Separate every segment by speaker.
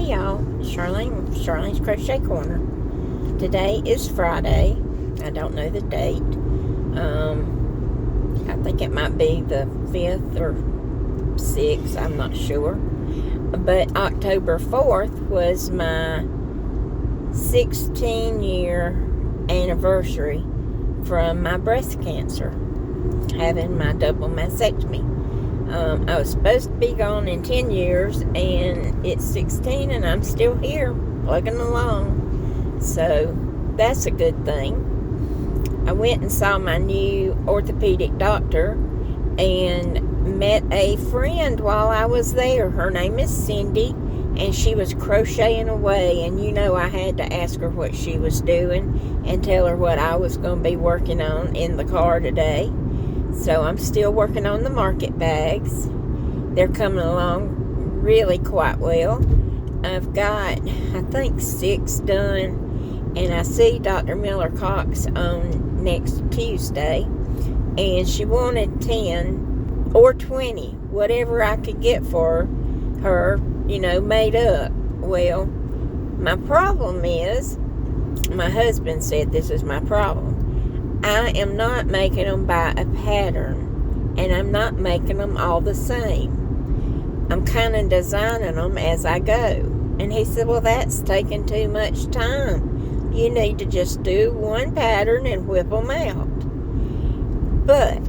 Speaker 1: Hey y'all, Charlene with Charlene's Crochet Corner. Today is Friday. I don't know the date. I think it might be the 5th or 6th. I'm not sure. But October 4th was my 16-year anniversary from my breast cancer, having my double mastectomy. I was supposed to be gone in 10 years, and it's 16, and I'm still here, plugging along. So, that's a good thing. I went and saw my new orthopedic doctor, and met a friend while I was there. Her name is Cindy, and she was crocheting away, and I had to ask her what she was doing, and tell her what I was going to be working on in the car today. So I'm still working on the market bags. They're coming along really quite well. I've got, I think, 6 done. And I see Dr. Miller Cox on next Tuesday. And she wanted 10 or 20, whatever I could get for her, made up. Well, my problem is, my husband said this is my problem. I am not making them by a pattern, and I'm not making them all the same. I'm kind of designing them as I go. And he said, well, that's taking too much time. You need to just do one pattern and whip them out. But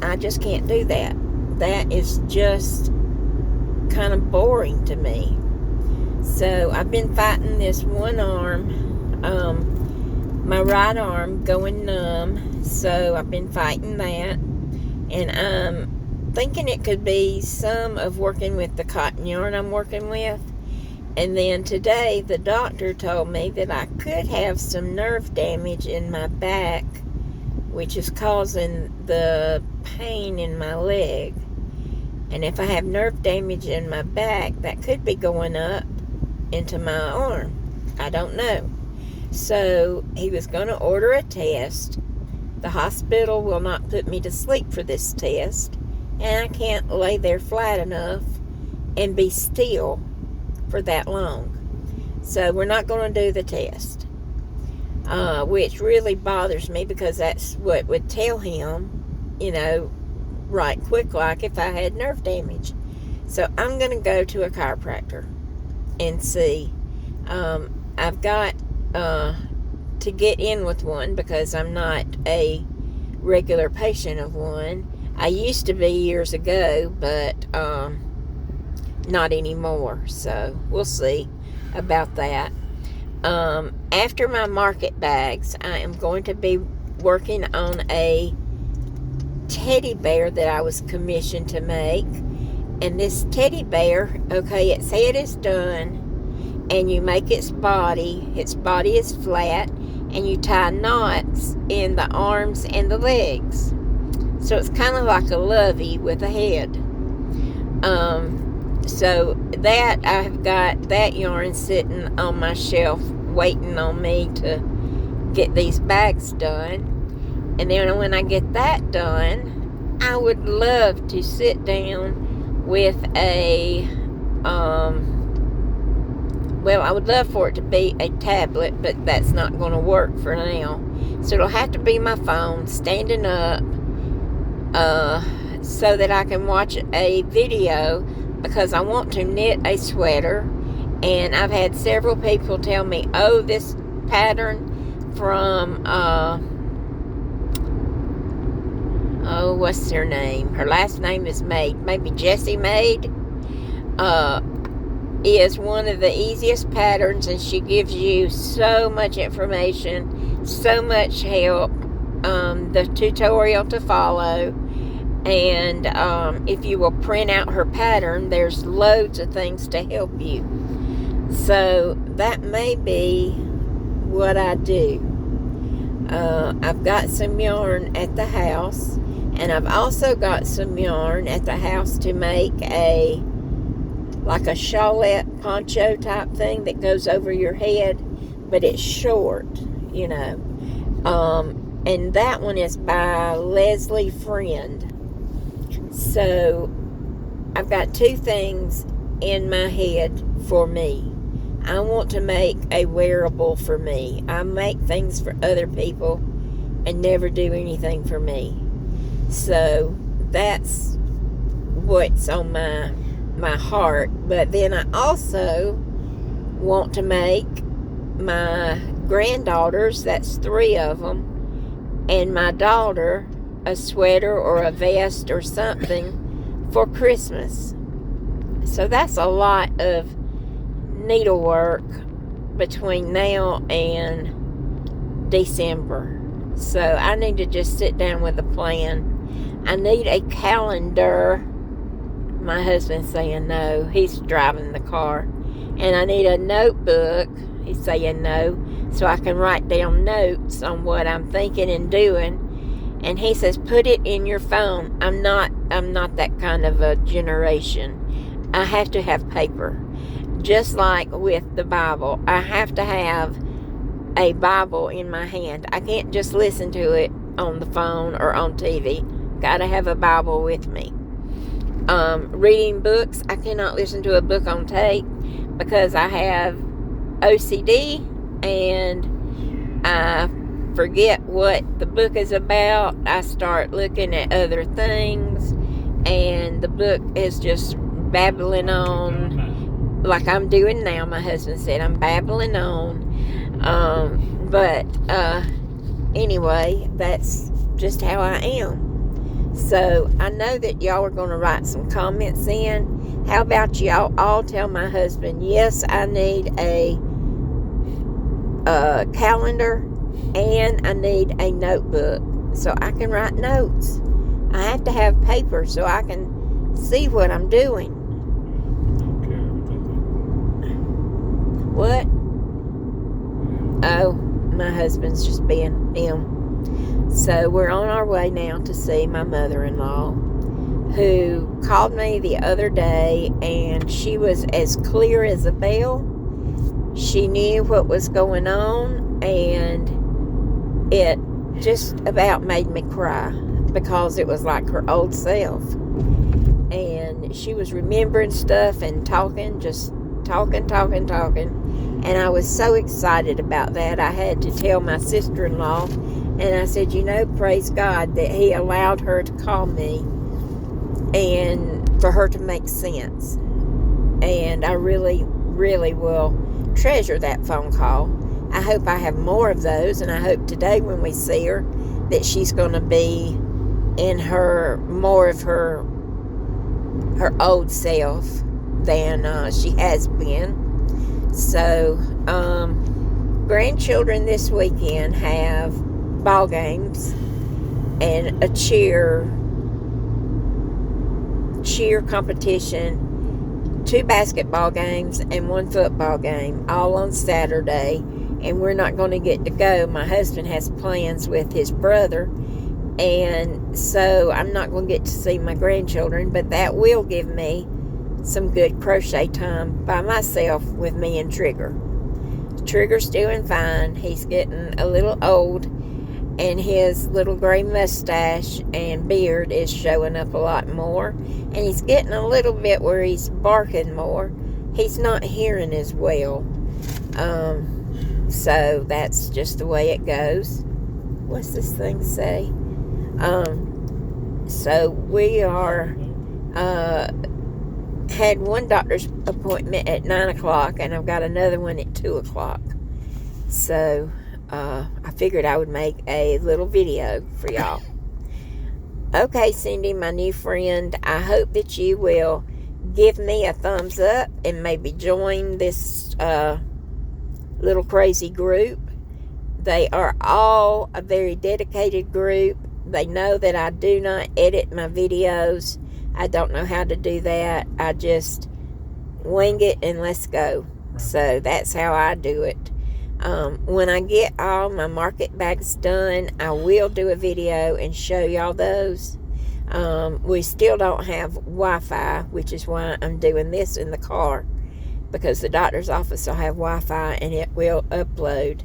Speaker 1: I just can't do that. That is just kind of boring to me. So I've been fighting this one arm, my right arm going numb, so I've been fighting that, and I'm thinking it could be some of working with the cotton yarn I'm working with. And then today the doctor told me that I could have some nerve damage in my back, which is causing the pain in my leg. And if I have nerve damage in my back, that could be going up into my arm. I don't know. So he was going to order a test. The hospital will not put me to sleep for this test, and I can't lay there flat enough and be still for that long. So we're not going to do the test, which really bothers me, because that's what would tell him, right quick, like if I had nerve damage. So I'm going to go to a chiropractor and see. I've got to get in with one, because I'm not a regular patient of one. I used to be years ago, but not anymore. So we'll see about that. After my market bags, I am going to be working on a teddy bear that I was commissioned to make. And this teddy bear, okay, it said it's done, and you make its body is flat, and you tie knots in the arms and the legs. So it's kind of like a lovey with a head. So that, I've got that yarn sitting on my shelf waiting on me to get these bags done. And then when I get that done, I would love to sit down with a I would love for it to be a tablet, but that's not going to work for now. So it'll have to be my phone, standing up, so that I can watch a video, because I want to knit a sweater. And I've had several people tell me, oh, this pattern from, what's her name? Her last name is Maid. Maybe Jessie Maid. Is one of the easiest patterns, and she gives you so much information, so much help, the tutorial to follow, and if you will print out her pattern, there's loads of things to help you. So that may be what I do. I've got some yarn at the house, and I've also got some yarn at the house to make like a shawlette poncho type thing that goes over your head, but it's short, and that one is by Leslie Friend. So I've got 2 things in my head for me. I want to make a wearable for me. I make things for other people and never do anything for me. So that's what's on my heart. But then I also want to make my granddaughters, that's 3 of them, and my daughter a sweater or a vest or something for Christmas. So that's a lot of needlework between now and December. So I need to just sit down with a plan. I need a calendar. My husband's saying no. He's driving the car. And I need a notebook. He's saying no. So I can write down notes on what I'm thinking and doing. And he says, put it in your phone. I'm not that kind of a generation. I have to have paper. Just like with the Bible. I have to have a Bible in my hand. I can't just listen to it on the phone or on TV. Got to have a Bible with me. Reading books. I cannot listen to a book on tape because I have OCD and I forget what the book is about. I start looking at other things and the book is just babbling on like I'm doing now. My husband said I'm babbling on. But anyway, that's just how I am. So I know that y'all are going to write some comments in. How about y'all all tell my husband, yes, I need a calendar and I need a notebook so I can write notes. I have to have paper so I can see what I'm doing. What? Oh, my husband's just being him. So we're on our way now to see my mother-in-law, who called me the other day, and she was as clear as a bell. She knew what was going on, and it just about made me cry because it was like her old self. And she was remembering stuff and talking, just talking. And I was so excited about that. I had to tell my sister-in-law, and I said, praise God that he allowed her to call me and for her to make sense. And I really, really will treasure that phone call. I hope I have more of those, and I hope today when we see her that she's going to be in more of her old self than she has been. So, grandchildren this weekend have ball games and a cheer competition, 2 basketball games and 1 football game, all on Saturday. And we're not going to get to go. My husband has plans with his brother, and so I'm not going to get to see my grandchildren, but that will give me some good crochet time by myself with me and Trigger. Trigger's doing fine. He's getting a little old, and his little gray mustache and beard is showing up a lot more, and he's getting a little bit where he's barking more. He's not hearing as well. So that's just the way it goes. What's this thing say? So we are had one doctor's appointment at 9 o'clock, and I've got another one at 2 o'clock. So I figured I would make a little video for y'all. Okay, Cindy, my new friend, I hope that you will give me a thumbs up and maybe join this little crazy group. They are all a very dedicated group. They know that I do not edit my videos. I don't know how to do that. I just wing it and let's go. So that's how I do it. When I get all my market bags done, I will do a video and show y'all those. We still don't have Wi-Fi, which is why I'm doing this in the car, because the doctor's office will have Wi-Fi and it will upload.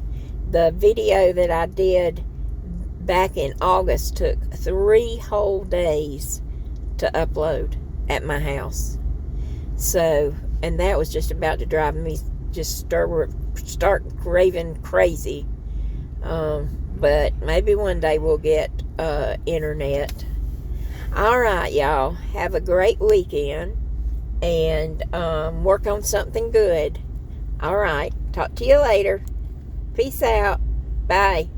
Speaker 1: The video that I did back in August took 3 whole days to upload at my house. So, and that was just about to drive me just start raving crazy. But maybe one day we'll get internet. All right, y'all. Have a great weekend and work on something good. All right. Talk to you later. Peace out. Bye.